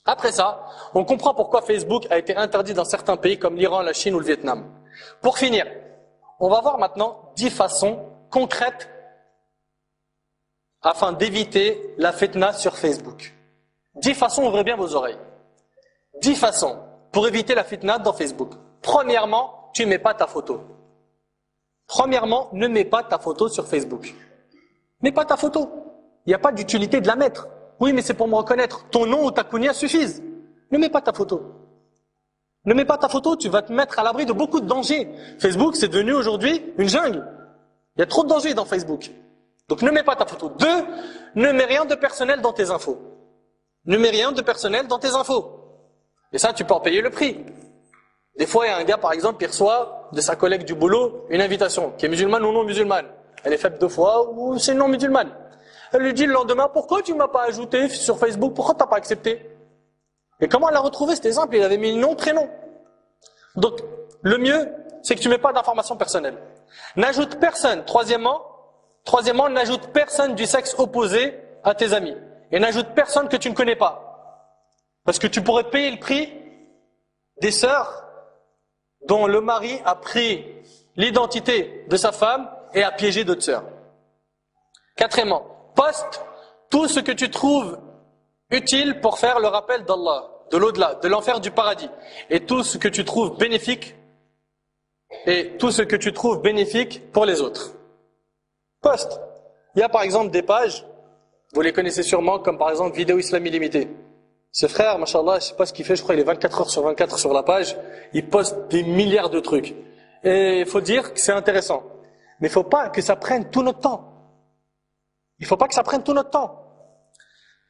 Après ça, on comprend pourquoi Facebook a été interdit dans certains pays comme l'Iran, la Chine ou le Vietnam. Pour finir, on va voir maintenant 10 façons concrètes afin d'éviter la fitna sur Facebook. 10 façons, ouvrez bien vos oreilles. 10 façons pour éviter la fitna dans Facebook. Premièrement, tu ne mets pas ta photo. Premièrement, ne mets pas ta photo sur Facebook. Mets pas ta photo. Il n'y a pas d'utilité de la mettre. Oui, mais c'est pour me reconnaître. Ton nom ou ta kunya suffisent. Ne mets pas ta photo. Ne mets pas ta photo, tu vas te mettre à l'abri de beaucoup de dangers. Facebook, c'est devenu aujourd'hui une jungle. Il y a trop de dangers dans Facebook. Donc ne mets pas ta photo. 2, ne mets rien de personnel dans tes infos. Ne mets rien de personnel dans tes infos. Et ça, tu peux en payer le prix. Des fois, il y a un gars, par exemple, qui reçoit de sa collègue du boulot une invitation, qui est musulmane ou non musulmane. Elle est faite 2 fois ou c'est non musulmane. Elle lui dit le lendemain, pourquoi tu m'as pas ajouté sur Facebook? Pourquoi tu n'as pas accepté? Et comment elle l'a retrouvé? C'était simple, il avait mis nom, prénom. Donc, le mieux, c'est que tu ne mets pas d'informations personnelles. N'ajoute personne. Troisièmement, n'ajoute personne du sexe opposé à tes amis. Et n'ajoute personne que tu ne connais pas. Parce que tu pourrais payer le prix des sœurs dont le mari a pris l'identité de sa femme et a piégé d'autres sœurs. Quatrièmement, poste tout ce que tu trouves utile pour faire le rappel d'Allah, de l'au-delà, de l'enfer, du paradis. Et tout ce que tu trouves bénéfique, pour les autres. Poste. Il y a par exemple des pages, vous les connaissez sûrement, comme par exemple Vidéo Islam Illimité. Ce frère, machallah, je sais pas ce qu'il fait, je crois qu'il est 24 heures sur 24 sur la page, il poste des milliards de trucs. Et il faut dire que c'est intéressant. Mais il faut pas que ça prenne tout notre temps. Il faut pas que ça prenne tout notre temps.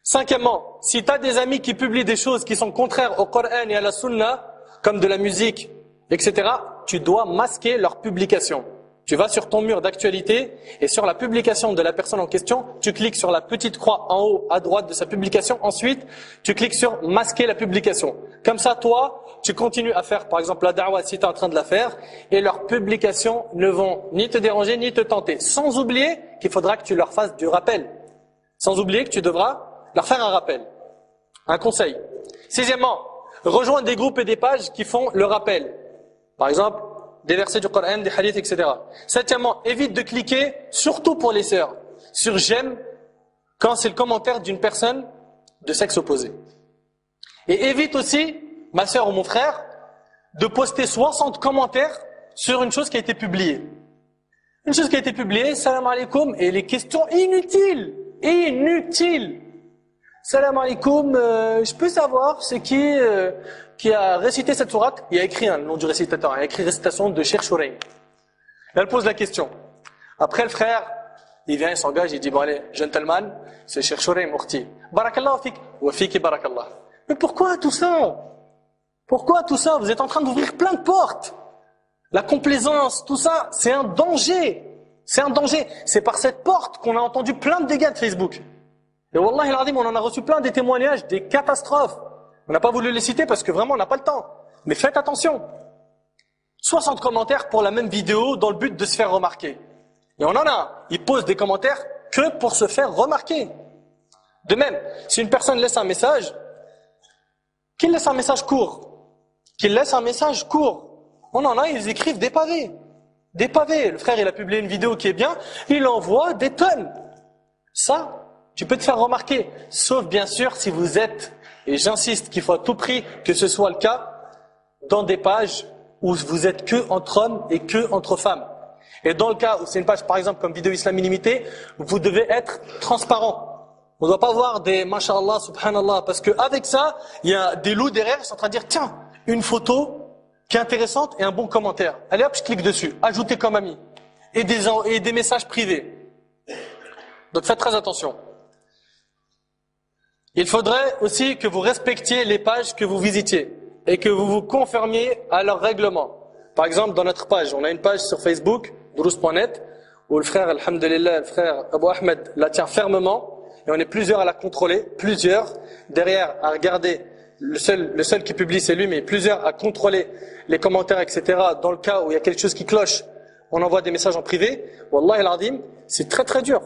Cinquièmement, si tu as des amis qui publient des choses qui sont contraires au Coran et à la Sunna, comme de la musique, etc., tu dois masquer leurs publications. Tu vas sur ton mur d'actualité et sur la publication de la personne en question, tu cliques sur la petite croix en haut à droite de sa publication. Ensuite, tu cliques sur masquer la publication. Comme ça, toi, tu continues à faire, par exemple, la da'wah si tu es en train de la faire et leurs publications ne vont ni te déranger ni te tenter. Sans oublier qu'il faudra que tu leur fasses du rappel. Sans oublier que tu devras leur faire un rappel. Un conseil. Sixièmement, rejoins des groupes et des pages qui font le rappel. Par exemple, des versets du Coran, des hadiths, etc. Septièmement, évite de cliquer, surtout pour les sœurs, sur j'aime quand c'est le commentaire d'une personne de sexe opposé. Et évite aussi, ma sœur ou mon frère, de poster 60 commentaires sur une chose qui a été publiée. Une chose qui a été publiée, salam alaikum, et les questions inutiles. Salam alaikum, je peux savoir c'est qui a récité cette sourate? Il a écrit le nom du récitateur, il a écrit récitation de Cheikh Shuraim. Elle pose la question. Après le frère, il vient, il s'engage, il dit bon allez, gentleman, c'est Cheikh Shuraim, Urti. Barakallah fik, wa fiki barakallah. Mais pourquoi tout ça? Pourquoi tout ça? Vous êtes en train d'ouvrir plein de portes. La complaisance, tout ça, c'est un danger. C'est un danger. C'est par cette porte qu'on a entendu plein de dégâts de Facebook. Et wallahi al-azim, on en a reçu plein des témoignages, des catastrophes. On n'a pas voulu les citer parce que vraiment on n'a pas le temps. Mais faites attention. 60 commentaires pour la même vidéo dans le but de se faire remarquer. Et on en a. Ils posent des commentaires que pour se faire remarquer. De même, si une personne laisse un message, qu'il laisse un message court. Qu'il laisse un message court. On en a, ils écrivent des pavés. Des pavés. Le frère, il a publié une vidéo qui est bien, il envoie des tonnes. Ça, tu peux te faire remarquer. Sauf bien sûr si vous êtes, et j'insiste qu'il faut à tout prix que ce soit le cas, dans des pages où vous êtes que entre hommes et que entre femmes. Et dans le cas où c'est une page, par exemple, comme Vidéo Islam Illimité, vous devez être transparent. On ne doit pas voir des mashallah, subhanallah, parce qu'avec ça, il y a des loups derrière, ils sont en train de dire, tiens, une photo qui est intéressante et un bon commentaire. Allez hop, je clique dessus, ajouter comme ami. Et des messages privés. Donc faites très attention. Il faudrait aussi que vous respectiez les pages que vous visitiez et que vous vous conformiez à leurs règlements. Par exemple, dans notre page, on a une page sur Facebook, drous.net, où le frère, alhamdulillah, le frère Abou Ahmed la tient fermement, et on est plusieurs à la contrôler, plusieurs derrière à regarder, le seul qui publie c'est lui, mais plusieurs à contrôler les commentaires, etc. Dans le cas où il y a quelque chose qui cloche, on envoie des messages en privé. Wallahi al-azim, c'est très très dur.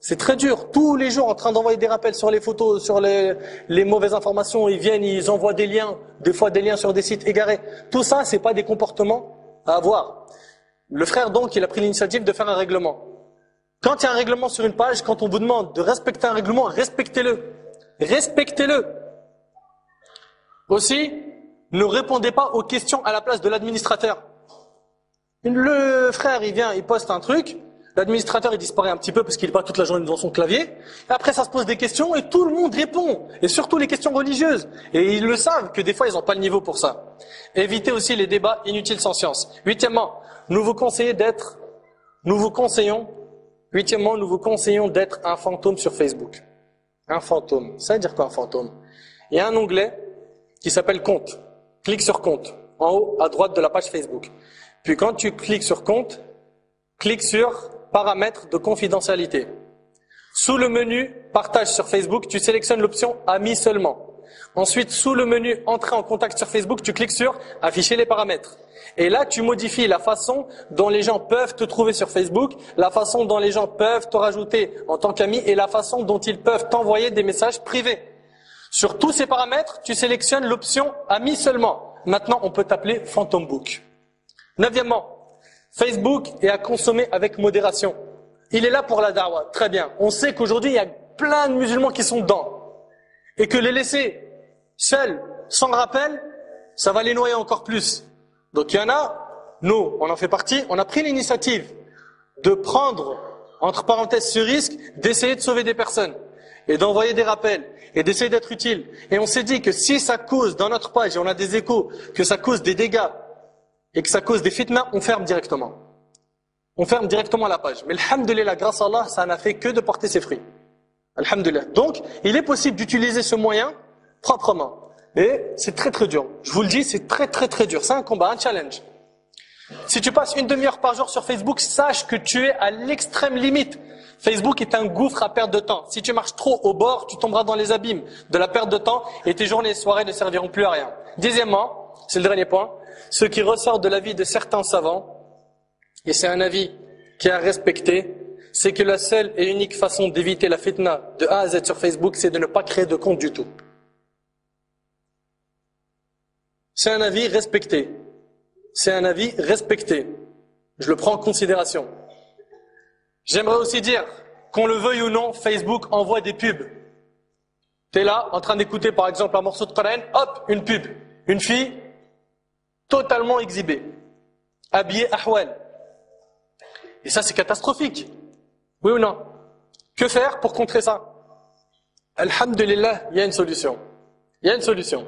C'est très dur. Tous les jours, en train d'envoyer des rappels sur les photos, sur les mauvaises informations, ils viennent, ils envoient des liens, des fois des liens sur des sites égarés. Tout ça, c'est pas des comportements à avoir. Le frère, donc, il a pris l'initiative de faire un règlement. Quand il y a un règlement sur une page, quand on vous demande de respecter un règlement, respectez-le. Respectez-le. Aussi, ne répondez pas aux questions à la place de l'administrateur. Le frère, il vient, il poste un truc, l'administrateur, il disparaît un petit peu parce qu'il n'est pas toute la journée devant son clavier. Et après, ça se pose des questions et tout le monde répond. Et surtout les questions religieuses. Et ils le savent que des fois, ils n'ont pas le niveau pour ça. Évitez aussi les débats inutiles sans science. Huitièmement, nous vous conseillons d'être un fantôme sur Facebook. Un fantôme. Ça veut dire quoi un fantôme? Il y a un onglet qui s'appelle compte. Clique sur compte, en haut à droite de la page Facebook. Puis quand tu cliques sur compte, clique sur paramètres de confidentialité. Sous le menu partage sur Facebook, tu sélectionnes l'option amis seulement. Ensuite, sous le menu entrer en contact sur Facebook, tu cliques sur afficher les paramètres. Et là, tu modifies la façon dont les gens peuvent te trouver sur Facebook, la façon dont les gens peuvent te rajouter en tant qu'ami et la façon dont ils peuvent t'envoyer des messages privés. Sur tous ces paramètres, tu sélectionnes l'option amis seulement. Maintenant, on peut t'appeler Phantom Book. Neuvièmement, Facebook est à consommer avec modération. Il est là pour la da'wah, très bien. On sait qu'aujourd'hui, il y a plein de musulmans qui sont dedans. Et que les laisser seuls, sans rappel, ça va les noyer encore plus. Donc il y en a, nous, on en fait partie, on a pris l'initiative de prendre, entre parenthèses, ce risque, d'essayer de sauver des personnes, et d'envoyer des rappels, et d'essayer d'être utile. Et on s'est dit que si ça cause, dans notre page, et on a des échos, que ça cause des dégâts, et que ça cause des fitnas, on ferme directement. On ferme directement la page. Mais alhamdoulilah, grâce à Allah, ça n'a fait que de porter ses fruits. Alhamdoulilah. Donc, il est possible d'utiliser ce moyen proprement. Et c'est très très dur. Je vous le dis, c'est très très très dur. C'est un combat, un challenge. Si tu passes une demi-heure par jour sur Facebook, sache que tu es à l'extrême limite. Facebook est un gouffre à perte de temps. Si tu marches trop au bord, tu tomberas dans les abîmes de la perte de temps et tes journées et soirées ne serviront plus à rien. Dixièmement, c'est le dernier point, ce qui ressort de l'avis de certains savants, et c'est un avis qui est à respecter, c'est que la seule et unique façon d'éviter la fitna de A à Z sur Facebook, c'est de ne pas créer de compte du tout. C'est un avis respecté. C'est un avis respecté. Je le prends en considération. J'aimerais aussi dire, qu'on le veuille ou non, Facebook envoie des pubs. T'es là, en train d'écouter par exemple un morceau de Coran, hop, une pub. Une fille, totalement exhibée. Habillée ahwal. Et ça c'est catastrophique. Oui ou non? Que faire pour contrer ça? Alhamdulillah, il y a une solution. Il y a une solution.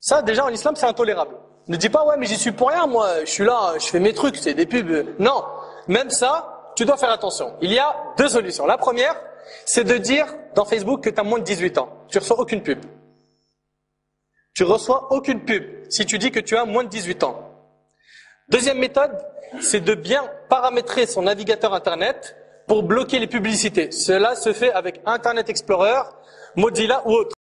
Ça, déjà, en islam, c'est intolérable. Ne dis pas, ouais, mais j'y suis pour rien, moi, je suis là, je fais mes trucs, c'est des pubs. Non. Même ça, tu dois faire attention. Il y a deux solutions. La première, c'est de dire dans Facebook que tu as moins de 18 ans. Tu reçois aucune pub. Tu reçois aucune pub si tu dis que tu as moins de 18 ans. Deuxième méthode, c'est de bien paramétrer son navigateur Internet pour bloquer les publicités. Cela se fait avec Internet Explorer, Mozilla ou autre.